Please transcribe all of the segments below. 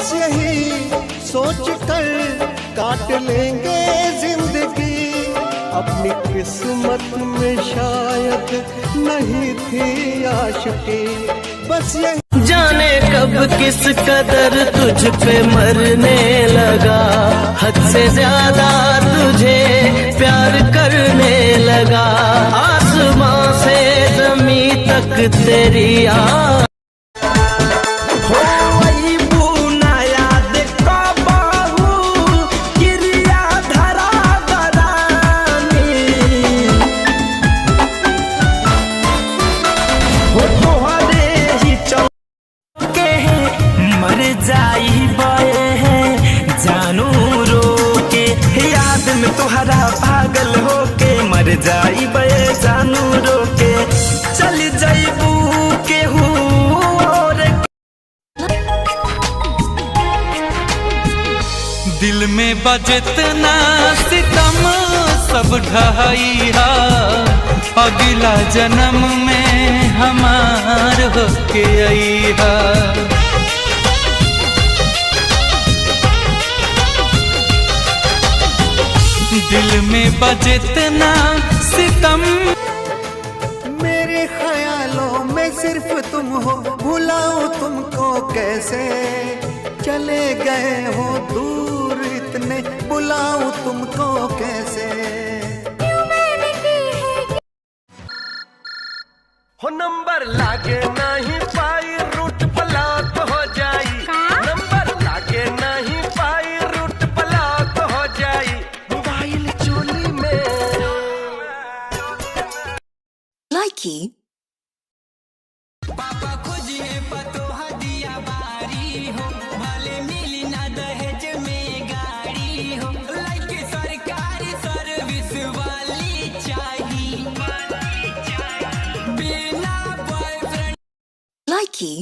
बस यही सोच कर काट लेंगे जिंदगी, अपनी किस्मत में शायद नहीं थी आशिकी। बस यही जाने कब किस कदर तुझ पे मरने लगा, हद से ज्यादा तुझे प्यार करने लगा। आसमां से जमीन तक तेरी तोहरा पागल होके मर जाई बे जानू रोके, चल जाइबू केहू और। दिल में बजतना सितम सब ढहाइया, अगला जन्म में हमार होके आइहा। दिल में बजतना सितम, मेरे ख्यालों में सिर्फ तुम हो, भुलाऊं तुमको कैसे, चले गए हो दूर इतने, बुलाऊं तुमको कैसे। हो नंबर लागे नहीं पाई रूट ब्लॉक हो जाई, नंबर लागे नहीं पाई रूट ब्लॉक हो जाई, मोबाइल चोली में लाइकी। पापा खोजिए पतोहा दिया बारी हो, भले मिली ना दहेज में गाड़ी हो, लाइकी सरकारी सर्विस वाली चाहिए, बिना बॉयफ्रेंड। लाइकी।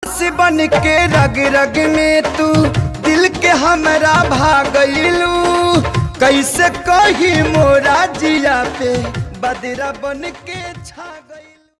से बन के रग रग में तू दिल के हमरा भागलू, कैसे कही मोरा जिया पे बदरा बन के छा